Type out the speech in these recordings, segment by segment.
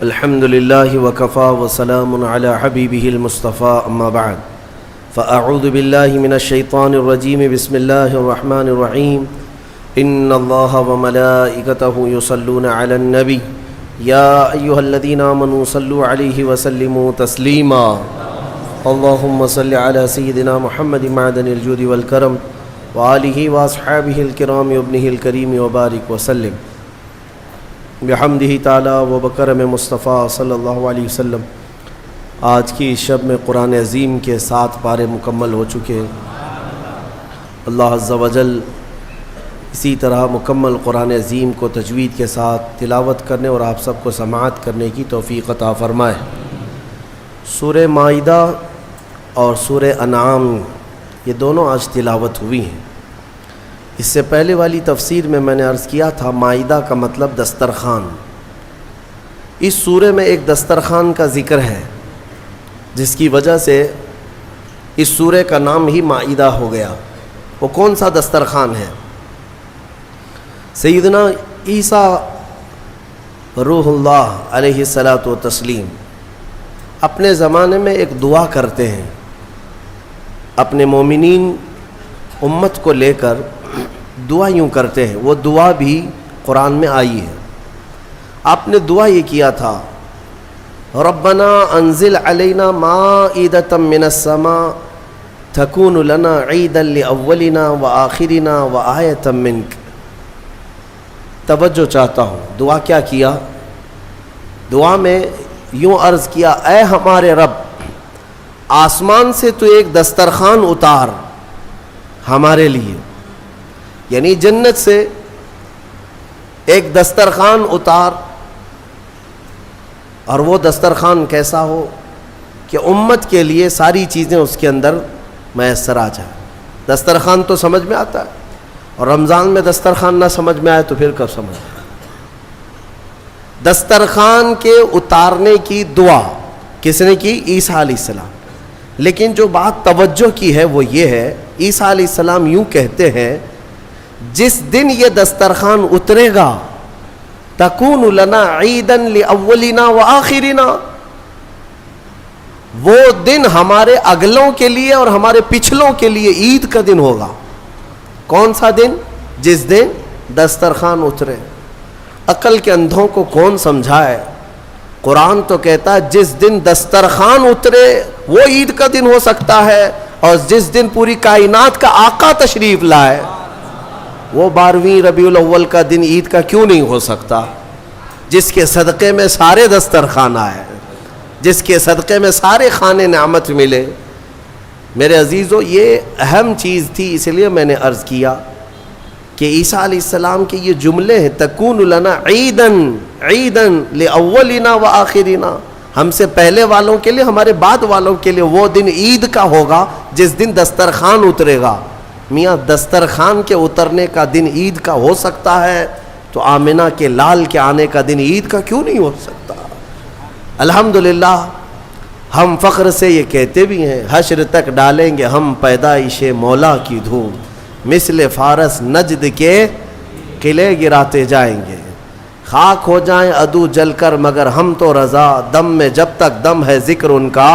الحمد لله وكفى وسلام على حبيبه المصطفى أما بعد فأعوذ بالله من الشيطان الرجيم بسم الله الرحمن الرحيم إن الله وملائكته يصلون على النبي يا أيها الذين آمنوا صلوا عليه وسلموا تسليما اللهم صل على سيدنا محمد معدن الجود والكرم وآله وأصحابه الكرام وابنه الكريم وبارك وسلم بحمدہ تعالی و بکرم مصطفیٰ صلی اللہ علیہ وسلم۔ آج کی شب میں قرآن عظیم کے 7 پارے مکمل ہو چکے ہیں۔ اللہ عز و جل اسی طرح مکمل قرآن عظیم کو تجوید کے ساتھ تلاوت کرنے اور آپ سب کو سماعت کرنے کی توفیق عطا فرمائے۔ سورہ مائدہ اور سورہ انعام یہ دونوں آج تلاوت ہوئی ہیں۔ اس سے پہلے والی تفسیر میں نے عرض کیا تھا مائدہ کا مطلب دسترخوان۔ اس سورہ میں ایک دسترخوان کا ذکر ہے جس کی وجہ سے اس سورہ کا نام ہی مائدہ ہو گیا۔ وہ کون سا دسترخوان ہے؟ سیدنا عیسیٰ روح اللہ علیہ الصلاۃ والتسلیم اپنے زمانے میں ایک دعا کرتے ہیں، اپنے مومنین امت کو لے کر دعا یوں کرتے ہیں۔ وہ دعا بھی قرآن میں آئی ہے۔ آپ نے دعا یہ کیا تھا، ربنا انزل علینا مائدۃ من السماء تکون لنا عیدا لاولنا وآخرنا وآیۃ منک۔ توجہ چاہتا ہوں، دعا کیا کیا؟ دعا میں یوں عرض کیا، اے ہمارے رب، آسمان سے تو ایک دسترخوان اتار ہمارے لیے، یعنی جنت سے ایک دسترخوان اتار، اور وہ دسترخوان کیسا ہو کہ امت کے لیے ساری چیزیں اس کے اندر میسر آ جائیں۔ دسترخوان تو سمجھ میں آتا ہے، اور رمضان میں دسترخوان نہ سمجھ میں آئے تو پھر کب سمجھ میں آئے؟ دسترخوان کے اتارنے کی دعا کس نے کی؟ عیسیٰ علیہ السلام۔ لیکن جو بات توجہ کی ہے وہ یہ ہے، عیسیٰ علیہ السلام یوں کہتے ہیں، جس دن یہ دسترخوان اترے گا تکون لنا عیدا لاولنا وآخرنا، وہ دن ہمارے اگلوں کے لیے اور ہمارے پچھلوں کے لیے عید کا دن ہوگا۔ کون سا دن؟ جس دن دسترخوان اترے۔ عقل کے اندھوں کو کون سمجھائے؟ قرآن تو کہتا ہے جس دن دسترخوان اترے وہ عید کا دن ہو سکتا ہے، اور جس دن پوری کائنات کا آقا تشریف لائے وہ 12ویں ربیع الاول کا دن عید کا کیوں نہیں ہو سکتا؟ جس کے صدقے میں سارے دسترخوان آئے، جس کے صدقے میں سارے خانے نعمت ملے۔ میرے عزیزو، یہ اہم چیز تھی، اس لیے میں نے عرض کیا کہ عیسیٰ علیہ السلام کے یہ جملے ہیں، تکون لنا عیدا لاولنا وآخرنا، ہم سے پہلے والوں کے لیے، ہمارے بعد والوں کے لیے وہ دن عید کا ہوگا جس دن دسترخوان اترے گا۔ میاں دسترخوان کے اترنے کا دن عید کا ہو سکتا ہے تو آمنہ کے لال کے آنے کا دن عید کا کیوں نہیں ہو سکتا؟ الحمدللہ ہم فخر سے یہ کہتے بھی ہیں، حشر تک ڈالیں گے ہم پیدائش مولا کی دھوم، مثل فارس نجد کے قلعے گراتے جائیں گے، خاک ہو جائیں عدو جل کر مگر ہم تو رضا، دم میں جب تک دم ہے ذکر ان کا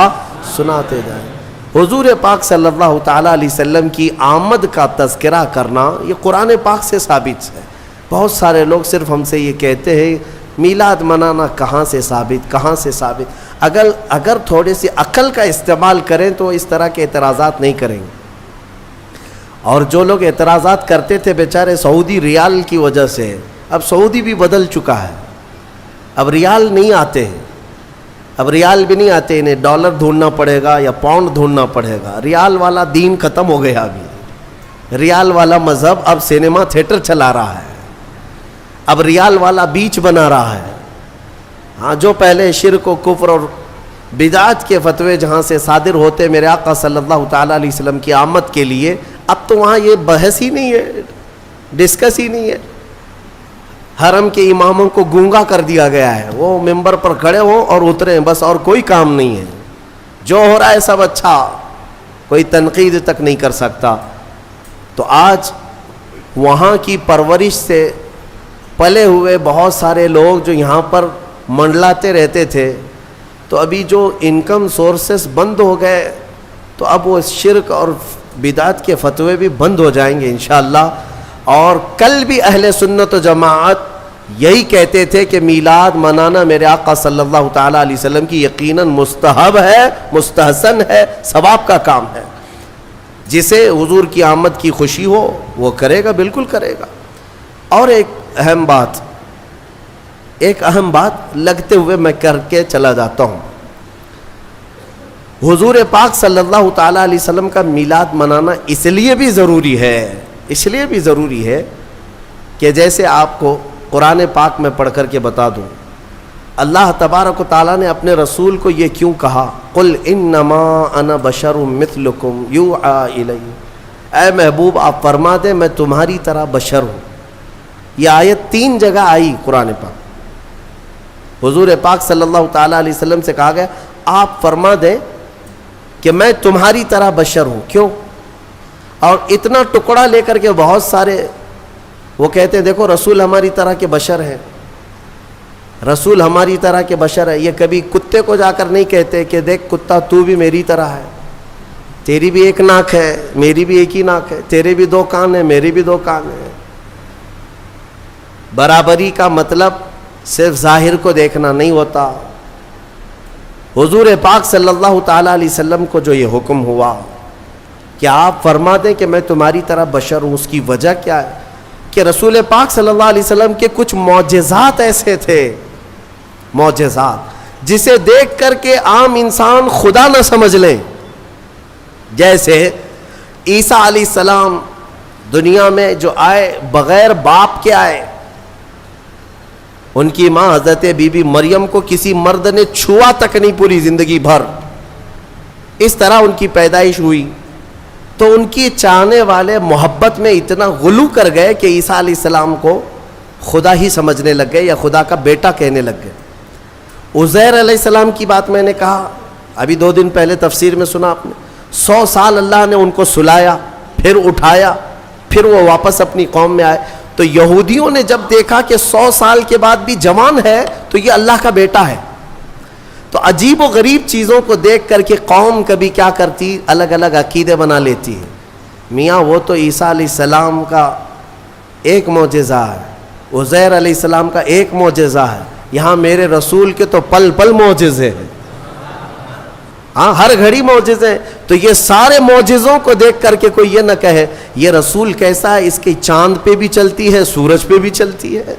سناتے جائیں۔ حضور پاک صلی اللہ تعالیٰ علیہ وسلم کی آمد کا تذکرہ کرنا یہ قرآن پاک سے ثابت ہے۔ بہت سارے لوگ صرف ہم سے یہ کہتے ہیں میلاد منانا کہاں سے ثابت؟ اگر تھوڑے سی عقل کا استعمال کریں تو اس طرح کے اعتراضات نہیں کریں گے۔ اور جو لوگ اعتراضات کرتے تھے بیچارے سعودی ریال کی وجہ سے، اب سعودی بھی بدل چکا ہے، اب ریال نہیں آتے ہیں، اب ریال بھی نہیں آتے، انہیں ڈالر ڈھونڈنا پڑے گا یا پاؤنڈ ڈھونڈنا پڑے گا۔ ریال والا دین ختم ہو گیا، ابھی ریال والا مذہب اب سینما تھیٹر چلا رہا ہے، اب ریال والا بیچ بنا رہا ہے۔ ہاں، جو پہلے شرک و کفر اور بدعت کے فتوے جہاں سے صادر ہوتے میرے آقا صلی اللہ تعالیٰ علیہ وسلم کی آمد کے لیے، اب تو وہاں یہ بحث ہی نہیں ہے، ڈسکس ہی نہیں ہے۔ حرم کے اماموں کو گونگا کر دیا گیا ہے، وہ ممبر پر کھڑے ہوں اور اتریں، بس اور کوئی کام نہیں ہے، جو ہو رہا ہے سب اچھا، کوئی تنقید تک نہیں کر سکتا۔ تو آج وہاں کی پرورش سے پلے ہوئے بہت سارے لوگ جو یہاں پر منڈلاتے رہتے تھے، تو ابھی جو انکم سورسز بند ہو گئے تو اب وہ شرک اور بدعت کے فتوے بھی بند ہو جائیں گے انشاءاللہ. اور کل بھی اہل سنت و جماعت یہی کہتے تھے کہ میلاد منانا میرے آقا صلی اللہ تعالیٰ علیہ وسلم کی یقیناً مستحب ہے، مستحسن ہے، ثواب کا کام ہے. جسے حضور کی آمد کی خوشی ہو وہ کرے گا، بالکل کرے گا. اور ایک اہم بات لگتے ہوئے میں کر کے چلا جاتا ہوں. حضور پاک صلی اللہ تعالیٰ علیہ وسلم کا میلاد منانا اس لیے بھی ضروری ہے کہ جیسے آپ کو قرآن پاک میں پڑھ کر کے بتا دوں، اللہ تبارک و تعالیٰ نے اپنے رسول کو یہ کیوں کہا، قل انما انا بشر مثلکم یوحی الی. اے محبوب آپ فرما دیں میں تمہاری طرح بشر ہوں. یہ آیت 3 جگہ آئی قرآن پاک. حضور پاک صلی اللہ تعالیٰ علیہ وسلم سے کہا گیا آپ فرما دیں کہ میں تمہاری طرح بشر ہوں. کیوں؟ اور اتنا ٹکڑا لے کر کے بہت سارے وہ کہتے ہیں دیکھو رسول ہماری طرح کے بشر ہیں، رسول ہماری طرح کے بشر ہے. یہ کبھی کتے کو جا کر نہیں کہتے کہ دیکھ کتا تو بھی میری طرح ہے، تیری بھی ایک ناک ہے میری بھی ایک ہی ناک ہے، تیرے بھی 2 کان ہیں میرے بھی 2 کان ہیں. برابری کا مطلب صرف ظاہر کو دیکھنا نہیں ہوتا. حضور پاک صلی اللہ تعالیٰ علیہ وسلم کو جو یہ حکم ہوا کہ آپ فرما دیں کہ میں تمہاری طرح بشر ہوں، اس کی وجہ کیا ہے کہ رسول پاک صلی اللہ علیہ وسلم کے کچھ معجزات ایسے تھے، معجزات جسے دیکھ کر کے عام انسان خدا نہ سمجھ لیں. جیسے عیسیٰ علیہ السلام دنیا میں جو آئے بغیر باپ کے آئے، ان کی ماں حضرت بی بی مریم کو کسی مرد نے چھوا تک نہیں پوری زندگی بھر، اس طرح ان کی پیدائش ہوئی. تو ان کی چاہنے والے محبت میں اتنا غلو کر گئے کہ عیسیٰ علیہ السلام کو خدا ہی سمجھنے لگ گئے یا خدا کا بیٹا کہنے لگ گئے. عزیر علیہ السلام کی بات میں نے کہا ابھی 2 دن پہلے تفسیر میں سنا آپ نے، 100 سال اللہ نے ان کو سلایا، پھر اٹھایا، پھر وہ واپس اپنی قوم میں آئے. تو یہودیوں نے جب دیکھا کہ 100 سال کے بعد بھی جوان ہے تو یہ اللہ کا بیٹا ہے، تو عجیب و غریب چیزوں کو دیکھ کر کے قوم کبھی کیا کرتی، الگ الگ عقیدے بنا لیتی ہے. میاں وہ تو عیسیٰ علیہ السلام کا ایک معجزہ ہے، عزیر علیہ السلام کا ایک معجزہ ہے، یہاں میرے رسول کے تو پل پل معجزے ہیں، ہاں ہر گھڑی معجزے ہیں. تو یہ سارے معجزوں کو دیکھ کر کے کوئی یہ نہ کہے یہ رسول کیسا ہے، اس کی چاند پہ بھی چلتی ہے سورج پہ بھی چلتی ہے،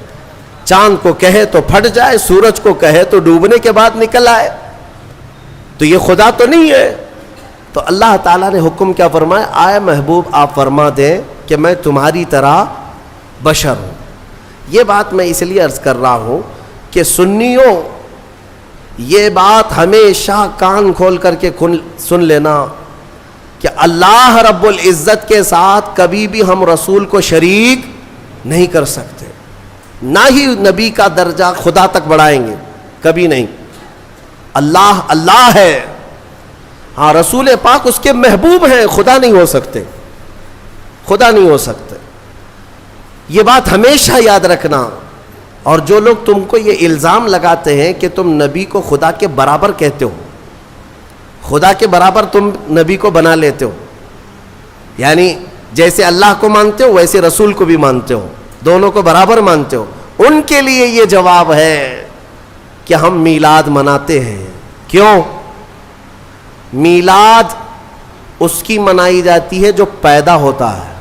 چاند کو کہے تو پھٹ جائے، سورج کو کہے تو ڈوبنے کے بعد نکل آئے، تو یہ خدا تو نہیں ہے. تو اللہ تعالیٰ نے حکم کیا فرمایا، آئے محبوب آپ فرما دیں کہ میں تمہاری طرح بشر ہوں. یہ بات میں اس لیے عرض کر رہا ہوں کہ سنیوں یہ بات ہمیشہ کان کھول کر کے سن لینا کہ اللہ رب العزت کے ساتھ کبھی بھی ہم رسول کو شریک نہیں کر سکتے، نہ ہی نبی کا درجہ خدا تک بڑھائیں گے، کبھی نہیں. اللہ اللہ ہے، ہاں رسول پاک اس کے محبوب ہیں، خدا نہیں ہو سکتے، خدا نہیں ہو سکتے. یہ بات ہمیشہ یاد رکھنا. اور جو لوگ تم کو یہ الزام لگاتے ہیں کہ تم نبی کو خدا کے برابر کہتے ہو، خدا کے برابر تم نبی کو بنا لیتے ہو، یعنی جیسے اللہ کو مانتے ہو ویسے رسول کو بھی مانتے ہو، دونوں کو برابر مانتے ہو، ان کے لیے یہ جواب ہے کہ ہم میلاد مناتے ہیں. کیوں؟ میلاد اس کی منائی جاتی ہے جو پیدا ہوتا ہے،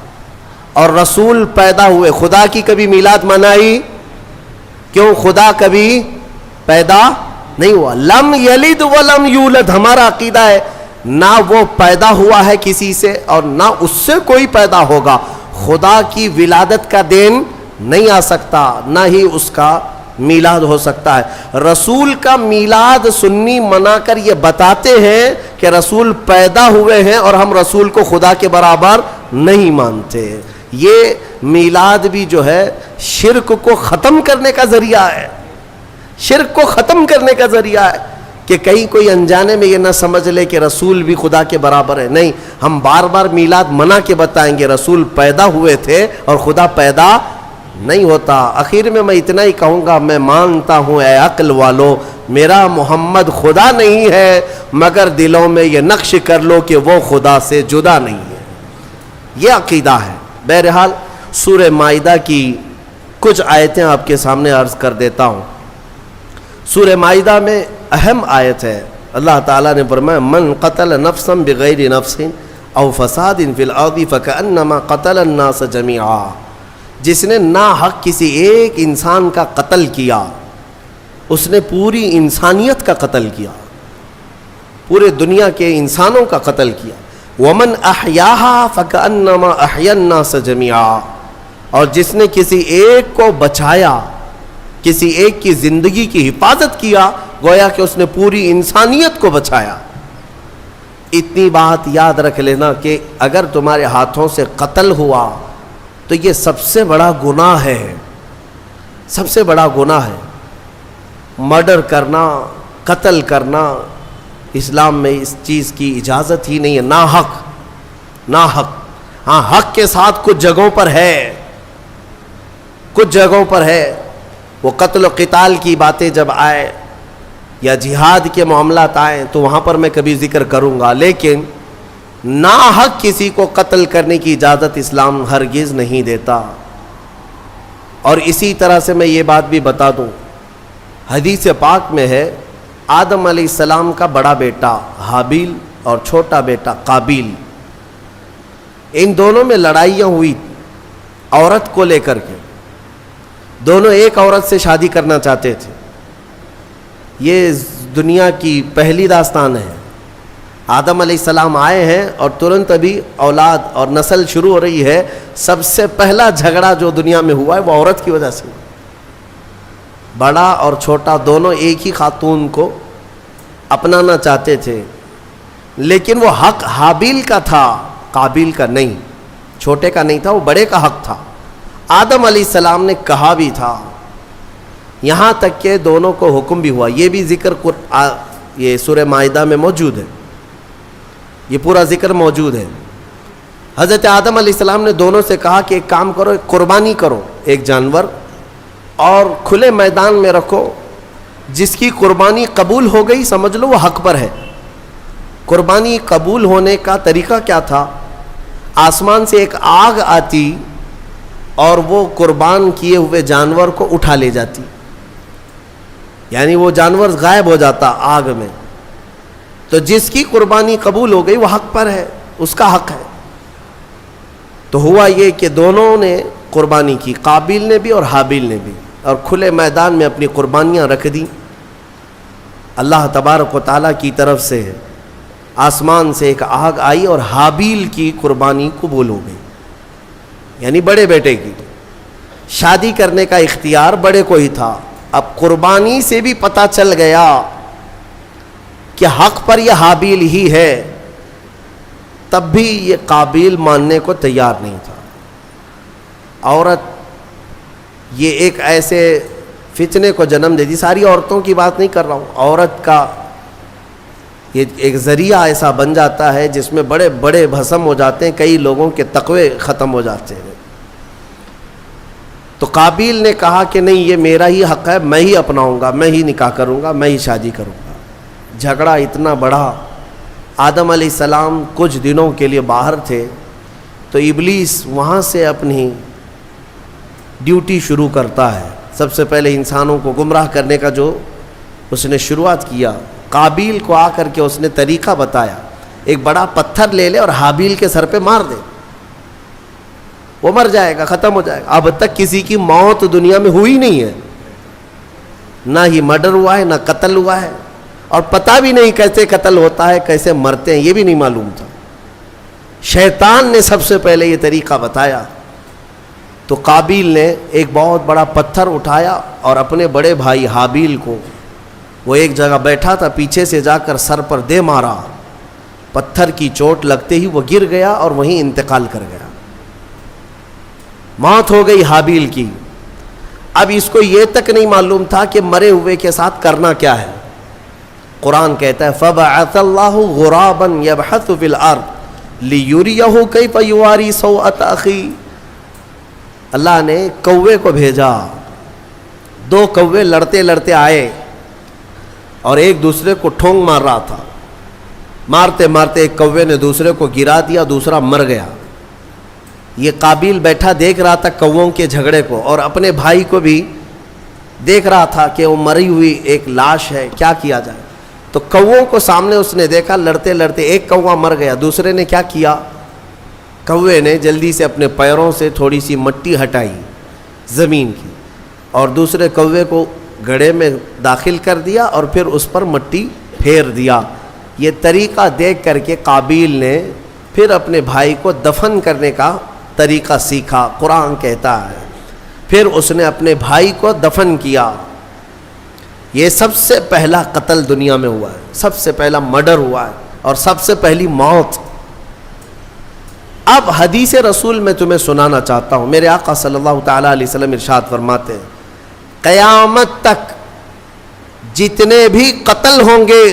اور رسول پیدا ہوئے. خدا کی کبھی میلاد منائی؟ کیوں؟ خدا کبھی پیدا نہیں ہوا. لم یلد ولم یولد ہمارا عقیدہ ہے، نہ وہ پیدا ہوا ہے کسی سے اور نہ اس سے کوئی پیدا ہوگا. خدا کی ولادت کا دین نہیں آ سکتا، نہ ہی اس کا میلاد ہو سکتا ہے. رسول کا میلاد سنی منا کر یہ بتاتے ہیں کہ رسول پیدا ہوئے ہیں اور ہم رسول کو خدا کے برابر نہیں مانتے. یہ میلاد بھی جو ہے شرک کو ختم کرنے کا ذریعہ ہے، شرک کو ختم کرنے کا ذریعہ ہے کہ کہیں کوئی انجانے میں یہ نہ سمجھ لے کہ رسول بھی خدا کے برابر ہے. نہیں، ہم بار بار میلاد منا کے بتائیں گے رسول پیدا ہوئے تھے اور خدا پیدا نہیں ہوتا. آخر میں اتنا ہی کہوں گا, میں مانتا ہوں اے عقل والو, میرا محمد خدا نہیں ہے, مگر دلوں میں یہ نقش کر لو کہ وہ خدا سے جدا نہیں ہے. یہ عقیدہ ہے. بہرحال سورہ مائدہ کی کچھ آیتیں آپ کے سامنے عرض کر دیتا ہوں. سورہ مائدہ میں اہم آیت ہے. اللہ تعالیٰ نے فرمایا من قتل نفسا بغیر نفس او فساد فی الارض فکأنما قتل الناس جميعا. جس نے ناحق کسی ایک انسان کا قتل کیا, اس نے پوری انسانیت کا قتل کیا, پورے دنیا کے انسانوں کا قتل کیا. ومن احیاها فکأنما احیا الناس جميعا. اور جس نے کسی ایک کو بچایا, کسی ایک کی زندگی کی حفاظت کیا, گویا کہ اس نے پوری انسانیت کو بچایا. اتنی بات یاد رکھ لینا کہ اگر تمہارے ہاتھوں سے قتل ہوا تو یہ سب سے بڑا گناہ ہے, سب سے بڑا گناہ ہے. مرڈر کرنا, قتل کرنا, اسلام میں اس چیز کی اجازت ہی نہیں ہے. ناحق, ناحق. ہاں حق کے ساتھ کچھ جگہوں پر ہے, کچھ جگہوں پر ہے. وہ قتل و قتال کی باتیں جب آئے یا جہاد کے معاملات آئیں تو وہاں پر میں کبھی ذکر کروں گا, لیکن ناحق کسی کو قتل کرنے کی اجازت اسلام ہرگز نہیں دیتا. اور اسی طرح سے میں یہ بات بھی بتا دوں, حدیث پاک میں ہے آدم علیہ السلام کا بڑا بیٹا حابیل اور چھوٹا بیٹا قابیل, ان دونوں میں لڑائیاں ہوئی عورت کو لے کر کے. دونوں ایک عورت سے شادی کرنا چاہتے تھے. یہ دنیا کی پہلی داستان ہے. آدم علیہ السلام آئے ہیں اور ترنت ابھی اولاد اور نسل شروع ہو رہی ہے. سب سے پہلا جھگڑا جو دنیا میں ہوا ہے وہ عورت کی وجہ سے. بڑا اور چھوٹا دونوں ایک ہی خاتون کو اپنانا چاہتے تھے, لیکن وہ حق حابیل کا تھا, قابیل کا نہیں. چھوٹے کا نہیں تھا, وہ بڑے کا حق تھا. آدم علیہ السلام نے کہا بھی تھا, یہاں تک کہ دونوں کو حکم بھی ہوا. یہ بھی ذکر یہ سورہ مائدہ میں موجود ہے, یہ پورا ذکر موجود ہے. حضرت آدم علیہ السلام نے دونوں سے کہا کہ ایک کام کرو, ایک قربانی کرو, ایک جانور, اور کھلے میدان میں رکھو. جس کی قربانی قبول ہو گئی سمجھ لو وہ حق پر ہے. قربانی قبول ہونے کا طریقہ کیا تھا؟ آسمان سے ایک آگ آتی اور وہ قربان کیے ہوئے جانور کو اٹھا لے جاتی, یعنی وہ جانور غائب ہو جاتا آگ میں. تو جس کی قربانی قبول ہو گئی وہ حق پر ہے, اس کا حق ہے. تو ہوا یہ کہ دونوں نے قربانی کی, قابیل نے بھی اور حابیل نے بھی, اور کھلے میدان میں اپنی قربانیاں رکھ دیں. اللہ تبارک و تعالیٰ کی طرف سے آسمان سے ایک آگ آئی اور حابیل کی قربانی قبول ہو گئی, یعنی بڑے بیٹے کی. شادی کرنے کا اختیار بڑے کو ہی تھا. اب قربانی سے بھی پتہ چل گیا کہ حق پر یہ حابیل ہی ہے, تب بھی یہ قابیل ماننے کو تیار نہیں تھا. عورت یہ ایک ایسے فتنے کو جنم دیتی, ساری عورتوں کی بات نہیں کر رہا ہوں, عورت کا یہ ایک ذریعہ ایسا بن جاتا ہے جس میں بڑے بڑے بھسم ہو جاتے ہیں, کئی لوگوں کے تقوی ختم ہو جاتے ہیں. تو قابیل نے کہا کہ نہیں, یہ میرا ہی حق ہے, میں ہی اپناؤں گا, میں ہی نکاح کروں گا, میں ہی شادی کروں گا. جھگڑا اتنا بڑا. آدم علیہ السلام کچھ دنوں کے لیے باہر تھے تو ابلیس وہاں سے اپنی ڈیوٹی شروع کرتا ہے. سب سے پہلے انسانوں کو گمراہ کرنے کا جو اس نے شروعات کیا, قابیل کو آ کر کے اس نے طریقہ بتایا, ایک بڑا پتھر لے لے اور حابیل کے سر پہ مار دے, وہ مر جائے گا, ختم ہو جائے گا. اب تک کسی کی موت دنیا میں ہوئی نہیں ہے, نہ ہی مرڈر ہوا ہے, نہ قتل ہوا ہے, اور پتہ بھی نہیں کیسے قتل ہوتا ہے, کیسے مرتے ہیں, یہ بھی نہیں معلوم تھا. شیطان نے سب سے پہلے یہ طریقہ بتایا. تو قابیل نے ایک بہت بڑا پتھر اٹھایا اور اپنے بڑے بھائی حابیل کو, وہ ایک جگہ بیٹھا تھا, پیچھے سے جا کر سر پر دے مارا. پتھر کی چوٹ لگتے ہی وہ گر گیا اور وہیں انتقال کر گیا, موت ہو گئی حابیل کی. اب اس کو یہ تک نہیں معلوم تھا کہ مرے ہوئے کے ساتھ کرنا کیا ہے. قرآن کہتا ہے فَبَعَثَ اللَّهُ غُرَابًا يَبْحَثُ فِي الْأَرْضِ لِيُرِيَهُ كَيْفَ يُوَارِي سَوْءَةَ أَخِيهِ. اللہ نے کوے کو بھیجا. 2 کوے لڑتے لڑتے آئے اور ایک دوسرے کو ٹھونگ مار رہا تھا. مارتے مارتے ایک کوے نے دوسرے کو گرا دیا, دوسرا مر گیا. یہ قابیل بیٹھا دیکھ رہا تھا کووں کے جھگڑے کو, اور اپنے بھائی کو بھی دیکھ رہا تھا کہ وہ مری ہوئی ایک لاش ہے, کیا کیا جائے. تو کووں کو سامنے اس نے دیکھا, لڑتے لڑتے ایک کوا مر گیا. دوسرے نے کیا کیا, کوے نے جلدی سے اپنے پیروں سے تھوڑی سی مٹی ہٹائی زمین کی, اور دوسرے کوے کو گڑھے میں داخل کر دیا اور پھر اس پر مٹی پھیر دیا. یہ طریقہ دیکھ کر کے قابیل نے پھر اپنے بھائی کو دفن کرنے کا طریقہ سیکھا. قرآن کہتا ہے پھر اس نے اپنے بھائی کو دفن کیا. یہ سب سے پہلا قتل دنیا میں ہوا ہے, سب سے پہلا مرڈر ہوا ہے, اور سب سے پہلی موت. اب حدیث رسول میں تمہیں سنانا چاہتا ہوں. میرے آقا صلی اللہ تعالیٰ علیہ وسلم ارشاد فرماتے ہیں, قیامت تک جتنے بھی قتل ہوں گے,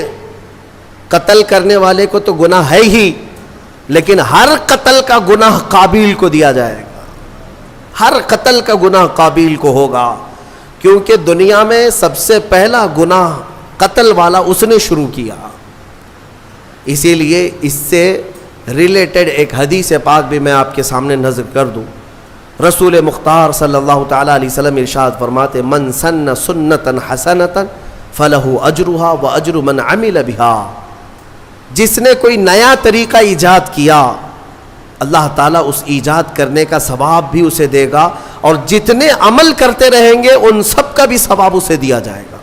قتل کرنے والے کو تو گناہ ہے ہی, لیکن ہر قتل کا گناہ قابیل کو دیا جائے گا. ہر قتل کا گناہ قابیل کو ہوگا, کیونکہ دنیا میں سب سے پہلا گناہ قتل والا اس نے شروع کیا. اسی لیے اس سے ریلیٹڈ ایک حدیث پاک بھی میں آپ کے سامنے نظر کر دوں. رسول مختار صلی اللہ تعالیٰ علیہ وسلم ارشاد فرماتے, من سن سنتا حسنتا فلہ اجرہا واجر من عمل بہا. جس نے کوئی نیا طریقہ ایجاد کیا, اللہ تعالیٰ اس ایجاد کرنے کا ثواب بھی اسے دے گا, اور جتنے عمل کرتے رہیں گے ان سب کا بھی ثواب اسے دیا جائے گا.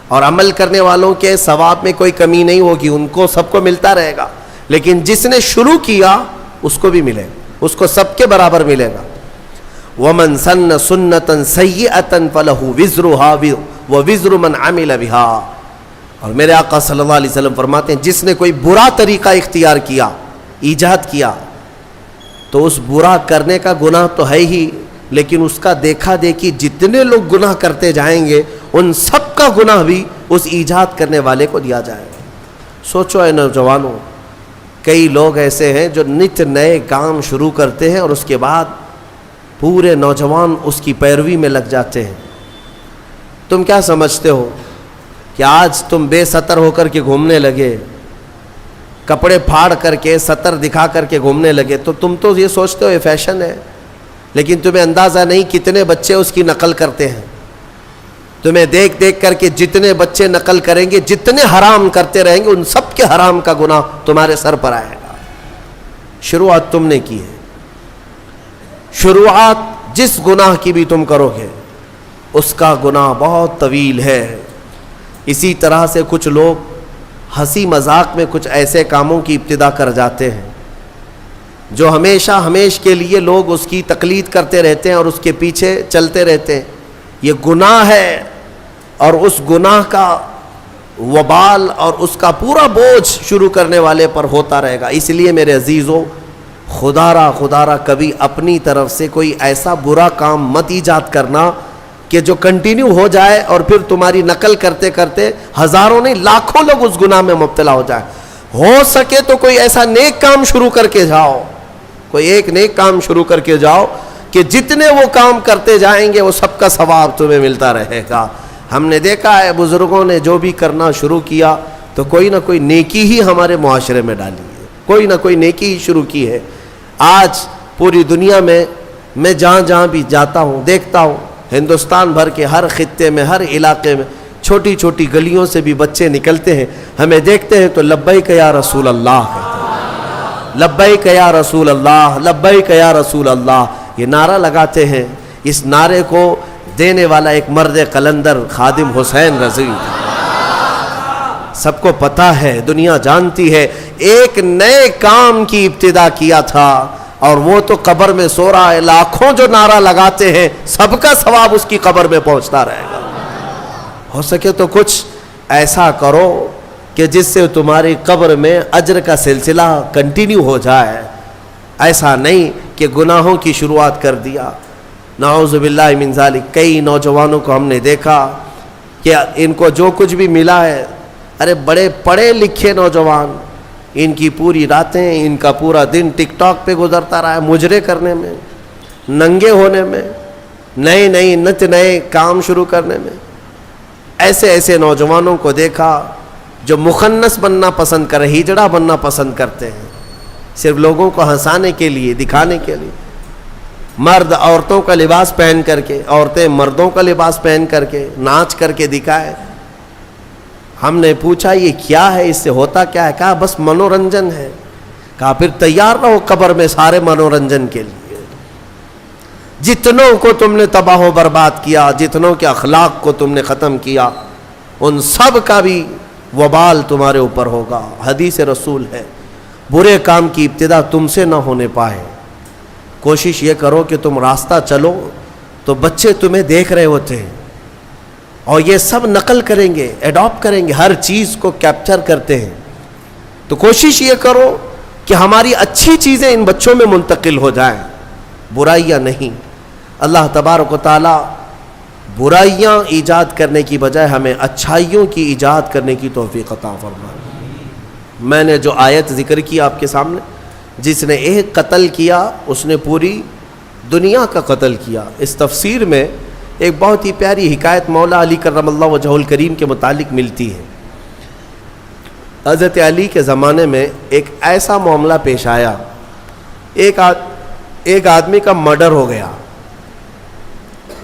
اور عمل کرنے والوں کے ثواب میں کوئی کمی نہیں ہوگی, ان کو سب کو ملتا رہے گا. لیکن جس نے شروع کیا اس کو بھی ملے گا, اس کو سب کے برابر ملے گا. وَمَن سَنَّ سُنَّةً سَيِّئَةً فَلَهُ وِزْرُهَا وَوِزْرُ مَنْ عَمِلَ بِهَا. اور میرے آقا صلی اللہ علیہ وسلم فرماتے ہیں, جس نے کوئی برا طریقہ اختیار کیا, ایجاد کیا, تو اس برا کرنے کا گناہ تو ہے ہی, لیکن اس کا دیکھا دیکھی جتنے لوگ گناہ کرتے جائیں گے ان سب کا گناہ بھی اس ایجاد کرنے والے کو دیا جائے گا. سوچو اے نوجوانوں, کئی لوگ ایسے ہیں جو نت نئے کام شروع کرتے ہیں اور اس کے بعد پورے نوجوان اس کی پیروی میں لگ جاتے ہیں. تم کیا سمجھتے ہو کہ آج تم بے ستر ہو کر کے گھومنے لگے, کپڑے پھاڑ کر کے ستر دکھا کر کے گھومنے لگے, تو تم تو یہ سوچتے ہو یہ فیشن ہے, لیکن تمہیں اندازہ نہیں کتنے بچے اس کی نقل کرتے ہیں. تمہیں دیکھ دیکھ کر کے جتنے بچے نقل کریں گے, جتنے حرام کرتے رہیں گے, ان سب کے حرام کا گناہ تمہارے سر پر آئے گا. شروعات تم نے کی ہے, شروعات جس گناہ کی بھی تم کرو گے اس کا گناہ بہت طویل ہے. اسی طرح سے کچھ لوگ ہنسی مذاق میں کچھ ایسے کاموں کی ابتدا کر جاتے ہیں جو ہمیش کے لیے لوگ اس کی تقلید کرتے رہتے ہیں اور اس کے پیچھے چلتے رہتے ہیں. یہ گناہ ہے, اور اس گناہ کا وبال اور اس کا پورا بوجھ شروع کرنے والے پر ہوتا رہے گا. اس لیے میرے عزیزو, خدا را کبھی اپنی طرف سے کوئی ایسا برا کام مت ایجاد کرنا کہ جو کنٹینیو ہو جائے اور پھر تمہاری نقل کرتے کرتے ہزاروں نہیں لاکھوں لوگ اس گناہ میں مبتلا ہو جائے. ہو سکے تو کوئی ایسا نیک کام شروع کر کے جاؤ, کوئی ایک نیک کام شروع کر کے جاؤ کہ جتنے وہ کام کرتے جائیں گے وہ سب کا ثواب تمہیں ملتا رہے گا. ہم نے دیکھا ہے بزرگوں نے جو بھی کرنا شروع کیا تو کوئی نہ کوئی نیکی ہی ہمارے معاشرے میں ڈالی ہے, کوئی نہ کوئی نیکی ہی شروع کی ہے. آج پوری دنیا میں جہاں بھی جاتا ہوں دیکھتا ہوں, ہندوستان بھر کے ہر خطے میں, ہر علاقے میں چھوٹی چھوٹی گلیوں سے بھی بچے نکلتے ہیں, ہمیں دیکھتے ہیں تو لبیک یا رسول اللہ کہتے ہیں, لبیک یا رسول اللہ, لبیک یا رسول اللہ, یہ نعرہ لگاتے ہیں. اس نعرے کو دینے والا ایک مرد قلندر خادم حسین رضوی تھا. سب کو پتا ہے, دنیا جانتی ہے, ایک نئے کام کی ابتدا کیا تھا اور وہ تو قبر میں سو رہا ہے. لاکھوں جو نعرہ لگاتے ہیں سب کا ثواب اس کی قبر میں پہنچتا رہے گا. ہو سکے تو کچھ ایسا کرو کہ جس سے تمہاری قبر میں اجر کا سلسلہ کنٹینیو ہو جائے. ایسا نہیں کہ گناہوں کی شروعات کر دیا. نعوذ باللہ من ذالک. کئی نوجوانوں کو ہم نے دیکھا کہ ان کو جو کچھ بھی ملا ہے, ارے بڑے پڑھے لکھے نوجوان, ان کی پوری راتیں, ان کا پورا دن ٹک ٹاک پہ گزرتا رہا ہے, مجرے کرنے میں. ننگے ہونے میں، نئے نئے نت نئے کام شروع کرنے میں. ایسے ایسے نوجوانوں کو دیکھا جو مخنث بننا پسند کرے، ہجڑا بننا پسند کرتے ہیں، صرف لوگوں کو ہنسانے کے لیے، دکھانے کے لیے. مرد عورتوں کا لباس پہن کر کے، عورتیں مردوں کا لباس پہن کر کے ناچ کر کے دکھائے. ہم نے پوچھا یہ کیا ہے، اس سے ہوتا کیا ہے؟ کہا بس منورنجن ہے. کہا پھر تیار رہو قبر میں سارے منورنجن کے لیے. جتنوں کو تم نے تباہ و برباد کیا، جتنوں کے اخلاق کو تم نے ختم کیا، ان سب کا بھی وبال تمہارے اوپر ہوگا. حدیث رسول ہے برے کام کی ابتدا تم سے نہ ہونے پائے. کوشش یہ کرو کہ تم راستہ چلو تو بچے تمہیں دیکھ رہے ہوتے ہیں اور یہ سب نقل کریں گے، ایڈاپٹ کریں گے، ہر چیز کو کیپچر کرتے ہیں. تو کوشش یہ کرو کہ ہماری اچھی چیزیں ان بچوں میں منتقل ہو جائیں، برائیاں نہیں. اللہ تبارک و تعالی برائیاں ایجاد کرنے کی بجائے ہمیں اچھائیوں کی ایجاد کرنے کی توفیق عطا فرمائے. میں نے جو آیت ذکر کی آپ کے سامنے، جس نے ایک قتل کیا اس نے پوری دنیا کا قتل کیا. اس تفسیر میں ایک بہت ہی پیاری حکایت مولا علی کرم اللہ وجہہ الکریم کے متعلق ملتی ہے. حضرت علی کے زمانے میں ایک ایسا معاملہ پیش آیا، ایک آدمی کا مرڈر ہو گیا،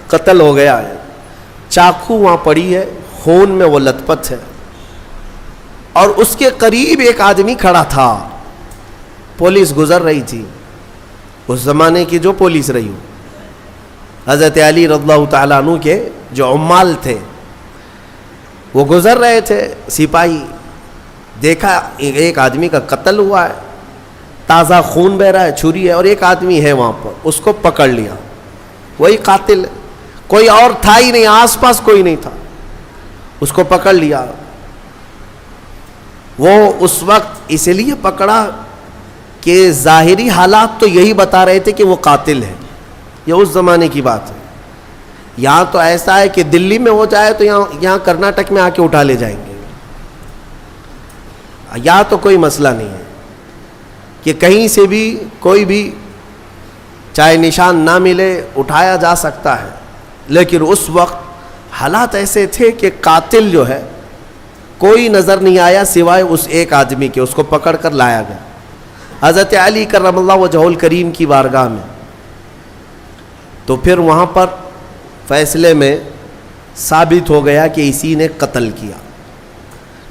قتل ہو گیا ہے، چاقو وہاں پڑی ہے، خون میں وہ لت پت ہے، اور اس کے قریب ایک آدمی کھڑا تھا. پولیس گزر رہی تھی، اس زمانے کی جو پولیس رہی ہو. حضرت علی رضی اللہ تعالیٰ عنہ کے جو عمال تھے وہ گزر رہے تھے. سپاہی دیکھا ایک آدمی کا قتل ہوا ہے، تازہ خون بہ رہا ہے، چھری ہے، اور ایک آدمی ہے وہاں پر. اس کو پکڑ لیا، وہی قاتل ہے، کوئی اور تھا ہی نہیں، آس پاس کوئی نہیں تھا. اس کو پکڑ لیا. وہ اس وقت اس لیے پکڑا کہ ظاہری حالات تو یہی بتا رہے تھے کہ وہ قاتل ہے. یہ اس زمانے کی بات ہے. یہاں تو ایسا ہے کہ دلی میں ہو جائے تو یہاں کرناٹک میں آ کے اٹھا لے جائیں گے. یہاں تو کوئی مسئلہ نہیں ہے کہ کہیں سے بھی کوئی بھی چاہے نشان نہ ملے اٹھایا جا سکتا ہے. لیکن اس وقت حالات ایسے تھے کہ قاتل جو ہے کوئی نظر نہیں آیا سوائے اس ایک آدمی کے. اس کو پکڑ کر لایا گیا حضرت علی کرم اللہ وجہہ الکریم کی بارگاہ میں. تو پھر وہاں پر فیصلے میں ثابت ہو گیا کہ اسی نے قتل کیا،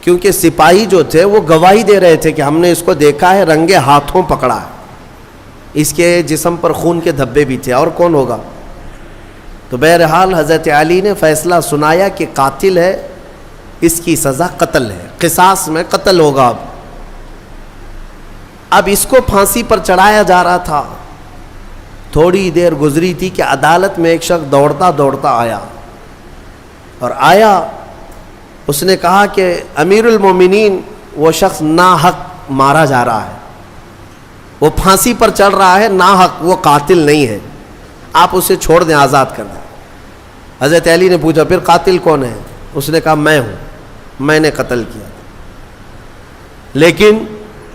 کیونکہ سپاہی جو تھے وہ گواہی دے رہے تھے کہ ہم نے اس کو دیکھا ہے، رنگے ہاتھوں پکڑا ہے، اس کے جسم پر خون کے دھبے بھی تھے، اور کون ہوگا. تو بہرحال حضرت علی نے فیصلہ سنایا کہ قاتل ہے، اس کی سزا قتل ہے، قصاص میں قتل ہوگا. اب اس کو پھانسی پر چڑھایا جا رہا تھا. تھوڑی دیر گزری تھی کہ عدالت میں ایک شخص دوڑتا دوڑتا آیا، اور آیا اس نے کہا کہ امیر المومنین وہ شخص ناحق مارا جا رہا ہے، وہ پھانسی پر چڑھ رہا ہے ناحق، وہ قاتل نہیں ہے، آپ اسے چھوڑ دیں، آزاد کر دیں. حضرت علی نے پوچھا پھر قاتل کون ہے؟ اس نے کہا میں ہوں، میں نے قتل کیا، لیکن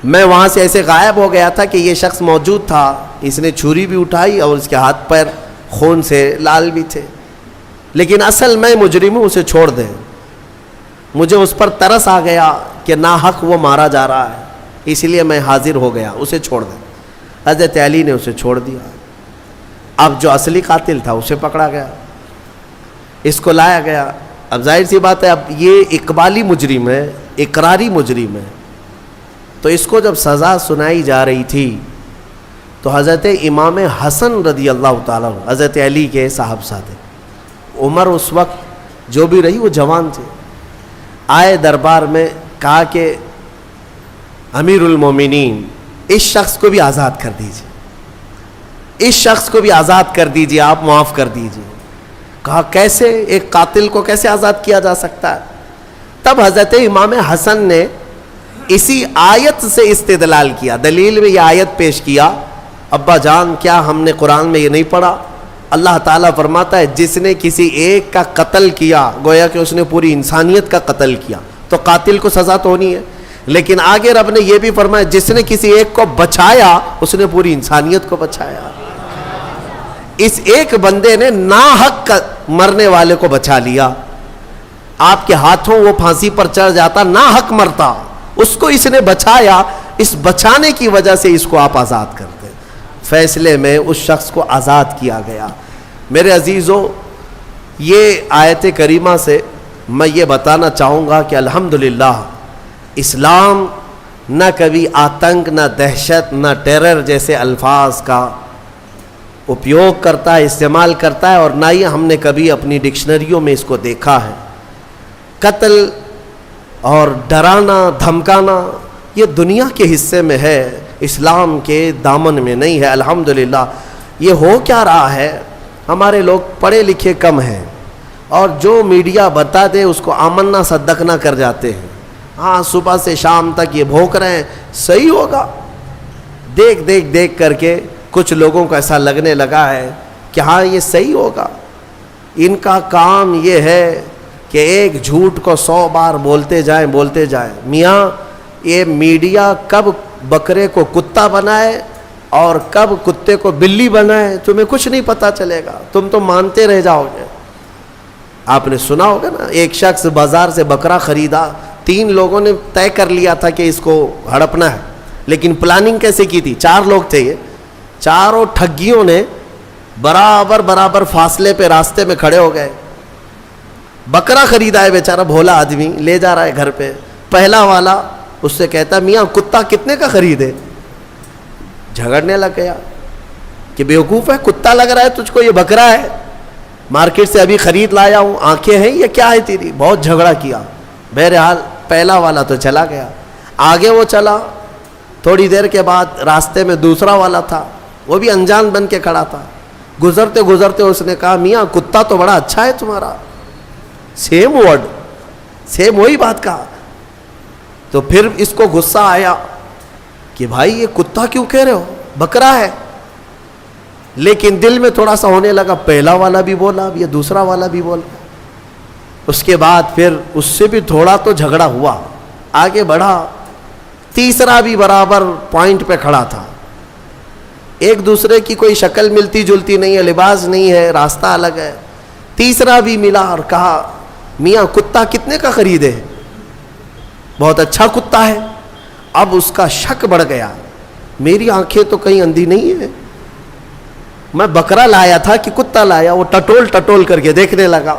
میں وہاں سے ایسے غائب ہو گیا تھا کہ یہ شخص موجود تھا. اس نے چھری بھی اٹھائی اور اس کے ہاتھ پیر خون سے لال بھی تھے، لیکن اصل میں مجرم ہوں، اسے چھوڑ دیں. مجھے اس پر ترس آ گیا کہ ناحق وہ مارا جا رہا ہے، اس لیے میں حاضر ہو گیا، اسے چھوڑ دیں. حضرت علی نے اسے چھوڑ دیا. اب جو اصلی قاتل تھا اسے پکڑا گیا، اس کو لایا گیا. اب ظاہر سی بات ہے اب یہ اقبالی مجرم ہے، اقراری مجرم ہے. تو اس کو جب سزا سنائی جا رہی تھی تو حضرت امام حسن رضی اللہ تعالیٰ عنہ، حضرت علی کے صاحبزادے، عمر اس وقت جو بھی رہی وہ جوان تھے، آئے دربار میں، کہا کہ امیر المومنین اس شخص کو بھی آزاد کر دیجیے، اس شخص کو بھی آزاد کر دیجیے، آپ معاف کر دیجیے. کہا کیسے، ایک قاتل کو کیسے آزاد کیا جا سکتا ہے؟ تب حضرت امام حسن نے اسی آیت سے استدلال کیا، دلیل میں یہ آیت پیش کیا. ابا جان کیا ہم نے قرآن میں یہ نہیں پڑھا؟ اللہ تعالیٰ فرماتا ہے جس نے کسی ایک کا قتل کیا گویا کہ اس نے پوری انسانیت کا قتل کیا، تو قاتل کو سزا تو ہونی ہے. لیکن آگے رب نے یہ بھی فرمایا جس نے کسی ایک کو بچایا اس نے پوری انسانیت کو بچایا. اس ایک بندے نے ناحق مرنے والے کو بچا لیا. آپ کے ہاتھوں وہ پھانسی پر چڑھ جاتا, ناحق مرتا, اس کو اس نے بچایا. اس بچانے کی وجہ سے اس کو آپ آزاد کرتے. فیصلے میں اس شخص کو آزاد کیا گیا. میرے عزیزو, یہ آیت کریمہ سے میں یہ بتانا چاہوں گا کہ الحمدللہ اسلام نہ کبھی آتنک, نہ دہشت, نہ ٹیرر جیسے الفاظ کا اپیوگ کرتا ہے, استعمال کرتا ہے, اور نہ ہی ہم نے کبھی اپنی ڈکشنریوں میں اس کو دیکھا ہے. قتل اور ڈرانا دھمکانا یہ دنیا کے حصے میں ہے, اسلام کے دامن میں نہیں ہے. الحمدللہ یہ ہو کیا رہا ہے, ہمارے لوگ پڑھے لکھے کم ہیں, اور جو میڈیا بتا دے اس کو آمنا صدقنا کر جاتے ہیں. ہاں صبح سے شام تک یہ بھونک رہے ہیں, صحیح ہوگا. دیکھ کر کے کچھ لوگوں کو ایسا لگنے لگا ہے کہ ہاں یہ صحیح ہوگا. ان کا کام یہ ہے کہ ایک جھوٹ کو 100 بار بولتے جائیں. میاں یہ میڈیا کب بکرے کو کتا بنائے اور کب کتے کو بلی بنائے تمہیں کچھ نہیں پتا چلے گا, تم تو مانتے رہ جاؤ گے. آپ نے سنا ہوگا نا, ایک شخص بازار سے بکرا خریدا, 3 لوگوں نے طے کر لیا تھا کہ اس کو ہڑپنا ہے, لیکن پلاننگ کیسے کی تھی؟ 4 لوگ تھے, یہ چاروں ٹھگیوں نے برابر فاصلے پہ راستے میں کھڑے ہو گئے. بکرا خریدا ہے بیچارہ بھولا آدمی, لے جا رہا ہے گھر پہ. پہلا والا اس سے کہتا میاں کتا کتنے کا خریدے؟ جھگڑنے لگ گیا کہ بیوقوف ہے, کتا لگ رہا ہے تجھ کو, یہ بکرا ہے, مارکیٹ سے ابھی خرید لایا ہوں, آنکھیں ہیں یہ کیا ہے تیری؟ بہت جھگڑا کیا. بہرحال پہلا والا تو چلا گیا. آگے وہ چلا, تھوڑی دیر کے بعد راستے میں دوسرا والا تھا, وہ بھی انجان بن کے کھڑا تھا. گزرتے اس نے کہا میاں کتا تو بڑا اچھا ہے تمہارا. سیم ورڈ, سیم وہی بات کہا. تو پھر اس کو غصہ آیا کہ بھائی یہ کتا کیوں کہہ رہے ہو, بکرا ہے. لیکن دل میں تھوڑا سا ہونے لگا, پہلا والا بھی بولا, اب یہ دوسرا والا بھی بولا. اس کے بعد پھر اس سے بھی تھوڑا تو جھگڑا ہوا, آگے بڑھا. تیسرا بھی برابر پوائنٹ پہ کھڑا تھا. ایک دوسرے کی کوئی شکل ملتی جلتی نہیں ہے, لباس نہیں ہے, راستہ الگ ہے. تیسرا بھی ملا اور کہا میاں کتا کتنے کا خریدے؟ بہت اچھا کتا ہے. اب اس کا شک بڑھ گیا, میری آنکھیں تو کہیں اندھی نہیں ہے, میں بکرا لایا تھا کہ کتا لایا؟ وہ ٹٹول کر کے دیکھنے لگا,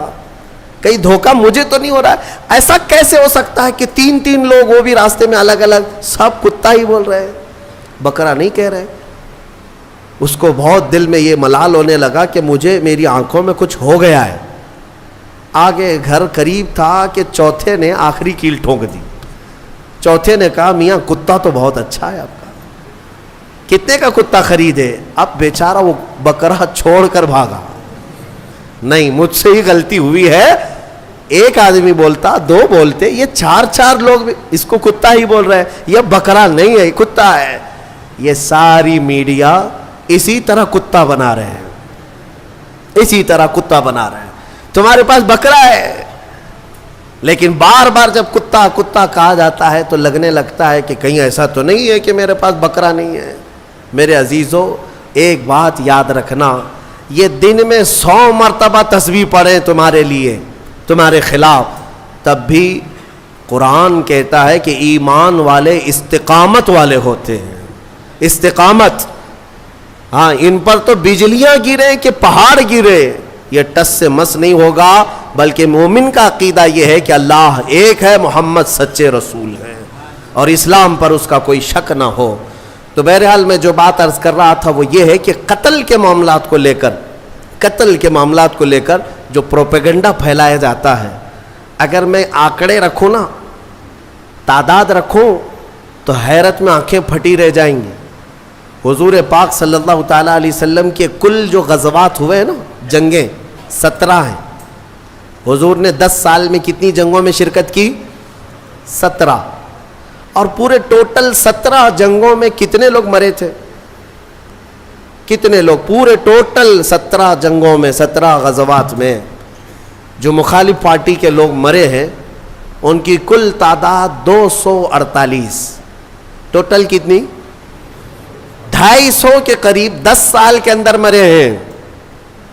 کہیں دھوکہ مجھے تو نہیں ہو رہا ہے. ایسا کیسے ہو سکتا ہے کہ 3 لوگ وہ بھی راستے میں الگ الگ, سب کتا ہی بول رہے ہیں, بکرا نہیں کہہ رہے. اس کو بہت دل میں یہ ملال ہونے لگا کہ مجھے میری آنکھوں میں کچھ ہو گیا ہے. آگے گھر قریب تھا کہ چوتھے نے آخری کیل ٹھونک دی. چوتھے نے کہا میاں کتا تو بہت اچھا ہے آپ کا, کتنے کا کتا خریدے؟ اب بیچارہ وہ بکرا چھوڑ کر بھاگا. نہیں مجھ سے ہی غلطی ہوئی ہے, ایک آدمی بولتا, 2 بولتے, یہ 4 لوگ اس کو کتا ہی بول رہے ہیں. یہ بکرا نہیں ہے, کتا ہے. یہ ساری میڈیا اسی طرح کتا بنا رہے ہیں, اسی طرح کتا بنا رہے ہیں. تمہارے پاس بکرا ہے, لیکن بار بار جب کتا کتا کہا جاتا ہے تو لگنے لگتا ہے کہ کہیں ایسا تو نہیں ہے کہ میرے پاس بکرا نہیں ہے. میرے عزیزو ایک بات یاد رکھنا, یہ دن میں 100 مرتبہ تسبیح پڑھیں تمہارے لیے, تمہارے خلاف, تب بھی قرآن کہتا ہے کہ ایمان والے استقامت والے ہوتے ہیں. استقامت, ہاں ان پر تو بجلیاں گرے کہ پہاڑ گرے, یہ ٹس سے مس نہیں ہوگا. بلکہ مومن کا عقیدہ یہ ہے کہ اللہ ایک ہے, محمد سچے رسول ہیں, اور اسلام پر اس کا کوئی شک نہ ہو. تو بہرحال میں جو بات عرض کر رہا تھا وہ یہ ہے کہ قتل کے معاملات کو لے کر جو پروپیگنڈا پھیلایا جاتا ہے, اگر میں آنکڑے رکھوں نا, تعداد رکھوں, تو حیرت میں آنکھیں پھٹی رہ جائیں گی. حضور پاک صلی اللہ تعالیٰ علیہ وسلم کے کل جو غزوات ہوئے ہیں نا, جنگیں 17 ہیں. حضور نے 10 سال میں کتنی جنگوں میں شرکت کی؟ 17. اور پورے ٹوٹل 17 جنگوں میں کتنے لوگ مرے تھے؟ کتنے لوگ پورے ٹوٹل 17 جنگوں میں, 17 غزوات میں جو مخالف پارٹی کے لوگ مرے ہیں, ان کی کل تعداد 248. ٹوٹل کتنی؟ 250 کے قریب 10 سال کے اندر مرے ہیں.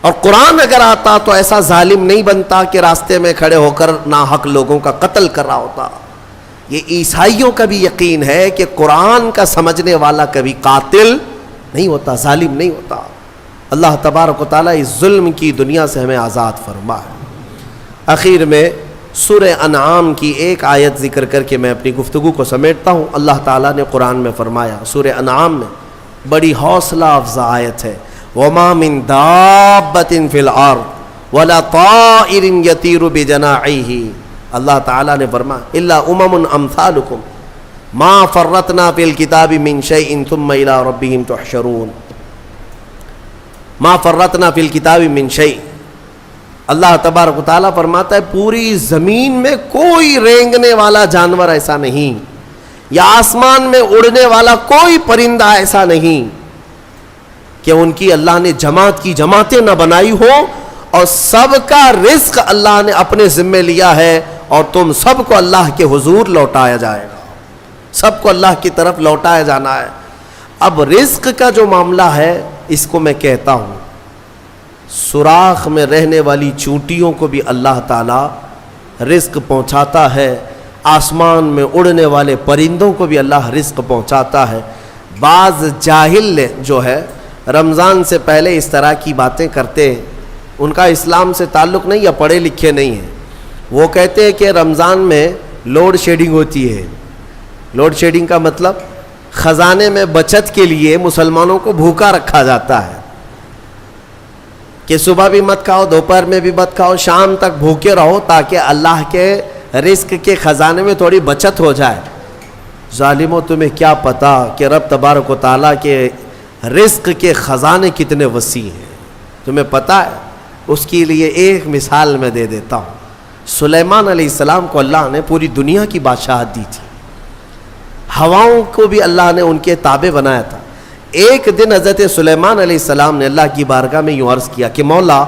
اور قرآن اگر آتا تو ایسا ظالم نہیں بنتا کہ راستے میں کھڑے ہو کر ناحق لوگوں کا قتل کر رہا ہوتا۔ یہ عیسائیوں کا بھی یقین ہے کہ قرآن کا سمجھنے والا کبھی قاتل نہیں ہوتا، ظالم نہیں ہوتا۔ اللہ تبارک و تعالیٰ اس ظلم کی دنیا سے ہمیں آزاد فرمائے۔ آخر میں سورہ انعام کی ایک آیت ذکر کر کے میں اپنی گفتگو کو سمیٹتا ہوں۔ اللہ تعالیٰ نے قرآن میں فرمایا، سورہ انعام میں بڑی حوصلہ افزا آیت ہے، وَمَا مِن دَابَّةٍ فِي الْأَرْضِ وَلَا طَائِرٍ يَطِيرُ بِجَنَاحِهِ۔ اللہ تعالیٰ نے فرمایا إِلَّا أُمَمٌ أَمْثَالُكُمْ مَا فَرَّطْنَا فِي الْكِتَابِ مِنْ شَيْءٍ ثُمَّ إِلَىٰ رَبِّهِمْ تُحْشَرُونَ۔ مَا فَرَّطْنَا فِي الْكِتَابِ مِنْ شَيْءٍ، اللہ تبارک و تعالیٰ فرماتا ہے پوری زمین میں کوئی رینگنے والا جانور ایسا نہیں، یا آسمان میں اڑنے والا کوئی پرندہ ایسا نہیں کہ ان کی اللہ نے جماعت کی جماعتیں نہ بنائی ہو، اور سب کا رزق اللہ نے اپنے ذمے لیا ہے، اور تم سب کو اللہ کے حضور لوٹایا جائے گا، سب کو اللہ کی طرف لوٹایا جانا ہے۔ اب رزق کا جو معاملہ ہے اس کو میں کہتا ہوں، سوراخ میں رہنے والی چونٹیوں کو بھی اللہ تعالیٰ رزق پہنچاتا ہے، آسمان میں اڑنے والے پرندوں کو بھی اللہ رزق پہنچاتا ہے۔ بعض جاہل جو ہے رمضان سے پہلے اس طرح کی باتیں کرتے ہیں، ان کا اسلام سے تعلق نہیں یا پڑھے لکھے نہیں ہیں۔ وہ کہتے ہیں کہ رمضان میں لوڈ شیڈنگ ہوتی ہے۔ لوڈ شیڈنگ کا مطلب خزانے میں بچت کے لیے مسلمانوں کو بھوکا رکھا جاتا ہے کہ صبح بھی مت کھاؤ، دوپہر میں بھی مت کھاؤ، شام تک بھوکے رہو تاکہ اللہ کے رزق کے خزانے میں تھوڑی بچت ہو جائے۔ ظالموں، تمہیں کیا پتا کہ رب تبارک و تعالیٰ کے رزق کے خزانے کتنے وسیع ہیں؟ تمہیں پتا ہے؟ اس کے لیے ایک مثال میں دے دیتا ہوں۔ سلیمان علیہ السلام کو اللہ نے پوری دنیا کی بادشاہت دی تھی، ہواؤں کو بھی اللہ نے ان کے تابع بنایا تھا۔ ایک دن حضرت سلیمان علیہ السلام نے اللہ کی بارگاہ میں یوں عرض کیا کہ مولا،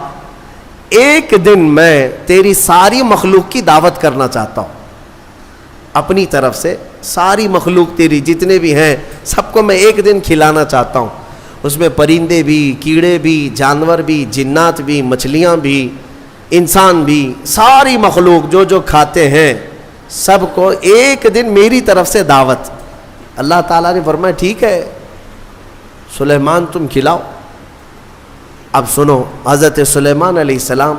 ایک دن میں تیری ساری مخلوق کی دعوت کرنا چاہتا ہوں، اپنی طرف سے ساری مخلوق تیری جتنے بھی ہیں سب کو میں ایک دن کھلانا چاہتا ہوں۔ اس میں پرندے بھی، کیڑے بھی، جانور بھی، جنات بھی، مچھلیاں بھی، انسان بھی، ساری مخلوق جو جو کھاتے ہیں سب کو ایک دن میری طرف سے دعوت۔ اللہ تعالیٰ نے فرمایا ٹھیک ہے سلیمان، تم کھلاؤ۔ اب سنو، حضرت سلیمان علیہ السلام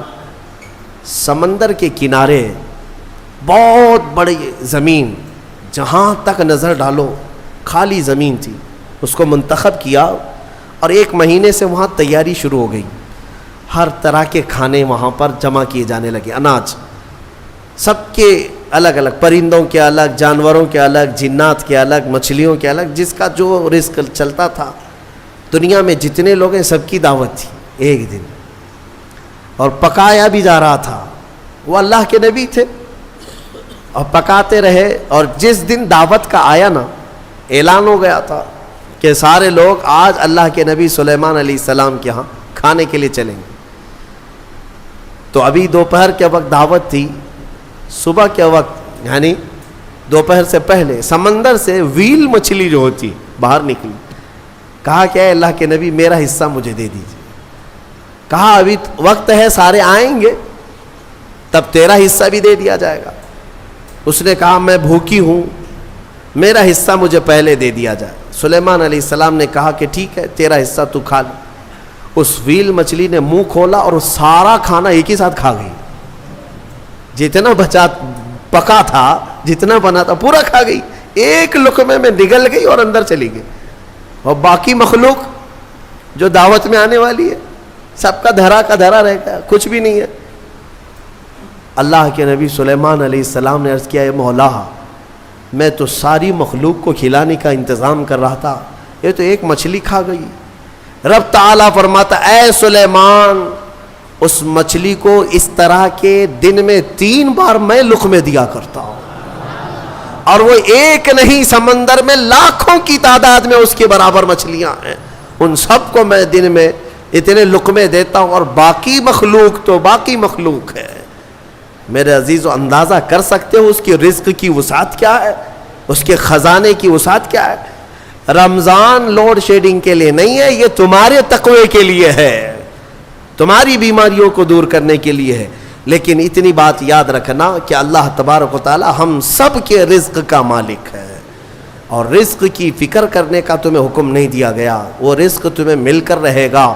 سمندر کے کنارے بہت بڑی زمین، جہاں تک نظر ڈالو خالی زمین تھی، اس کو منتخب کیا اور ایک مہینے سے وہاں تیاری شروع ہو گئی۔ ہر طرح کے کھانے وہاں پر جمع کیے جانے لگے، اناج سب کے الگ الگ، پرندوں کے الگ، جانوروں کے الگ، جنات کے الگ، مچھلیوں کے الگ، جس کا جو رزق چلتا تھا۔ دنیا میں جتنے لوگ ہیں سب کی دعوت تھی ایک دن، اور پکایا بھی جا رہا تھا۔ وہ اللہ کے نبی تھے اور پکاتے رہے، اور جس دن دعوت کا آیا نا، اعلان ہو گیا تھا کہ سارے لوگ آج اللہ کے نبی سلیمان علیہ السلام کے ہاں کھانے کے لیے چلیں گے۔ تو ابھی دوپہر کے وقت دعوت تھی، صبح کے وقت یعنی دوپہر سے پہلے سمندر سے ویل مچھلی جو ہوتی باہر نکلی، کہا کہ اے اللہ کے نبی میرا حصہ مجھے دے دیجیے۔ کہا ابھی وقت ہے، سارے آئیں گے تب تیرا حصہ بھی دے دیا جائے گا۔ اس نے کہا میں بھوکی ہوں، میرا حصہ مجھے پہلے دے دیا جائے۔ سلیمان علیہ السلام نے کہا کہ ٹھیک ہے تیرا حصہ تو کھا لے۔ اس ویل مچھلی نے منہ کھولا اور سارا کھانا ایک ہی ساتھ کھا گئی، جتنا بچا پکا تھا، جتنا بنا تھا پورا کھا گئی، ایک لقمے میں نگل گئی اور اندر چلی گئی۔ اور باقی مخلوق جو دعوت میں آنے والی ہے سب کا دھرا رہ گیا، کچھ بھی نہیں ہے۔ اللہ کے نبی سلیمان علیہ السلام نے عرض کیا اے مولا، میں تو ساری مخلوق کو کھلانے کا انتظام کر رہا تھا، یہ تو ایک مچھلی کھا گئی۔ رب تعالیٰ فرماتا اے سلیمان، اس مچھلی کو اس طرح کے دن میں 3 بار میں لقمے دیا کرتا ہوں، اور وہ ایک نہیں، سمندر میں لاکھوں کی تعداد میں اس کے برابر مچھلیاں ہیں، ان سب کو میں دن میں اتنے لقمے دیتا ہوں، اور باقی مخلوق تو باقی مخلوق ہے۔ میرے عزیزو، اندازہ کر سکتے ہو اس کی رزق کی وسعت کیا ہے، اس کے خزانے کی وسعت کیا ہے۔ رمضان لوڈ شیڈنگ کے لیے نہیں ہے، یہ تمہارے تقوی کے لیے ہے۔ تمہاری بیماریوں کو دور کرنے کے لیے ہے. لیکن اتنی بات یاد رکھنا کہ اللہ تبارک و تعالی ہم سب کے رزق کا مالک ہے، اور رزق کی فکر کرنے کا تمہیں حکم نہیں دیا گیا. وہ رزق تمہیں مل کر رہے گا.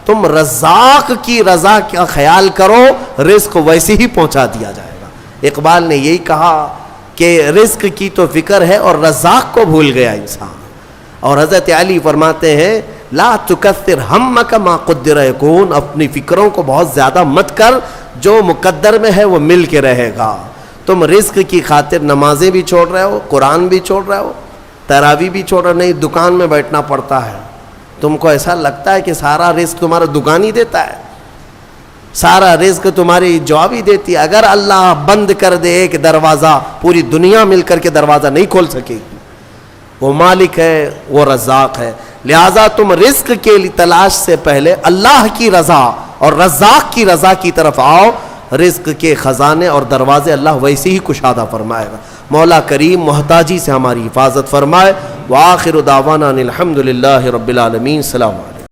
تم رزاق کی رضا کا خیال کرو، رزق ویسے ہی پہنچا دیا جائے گا. اقبال نے یہی کہا کہ رزق کی تو فکر ہے اور رزاق کو بھول گیا انسان. اور حضرت علی فرماتے ہیں لا تکثر ہمک ما قدر یکون، اپنی فکروں کو بہت زیادہ مت کر، جو مقدر میں ہے وہ مل کے رہے گا. تم رزق کی خاطر نمازیں بھی چھوڑ رہے ہو، قرآن بھی چھوڑ رہے ہو، تراویح بھی چھوڑ رہے ہو. نہیں، دکان میں بیٹھنا پڑتا ہے. تم کو ایسا لگتا ہے کہ سارا رزق تمہارا دکان ہی دیتا ہے، سارا رزق تمہاری جاب ہی دیتی ہے. اگر اللہ بند کر دے ایک دروازہ، پوری دنیا مل کر کے دروازہ نہیں کھول سکے گی. وہ مالک ہے، وہ رزاق ہے. لہٰذا تم رزق کے لیے تلاش سے پہلے اللہ کی رضا اور رزاق کی رضا کی طرف آؤ. رزق کے خزانے اور دروازے اللہ ویسے ہی کشادہ فرمائے گا. مولا کریم محتاجی سے ہماری حفاظت فرمائے. وآخر دعوانا ان الحمد للہ رب العالمین. السلام علیکم.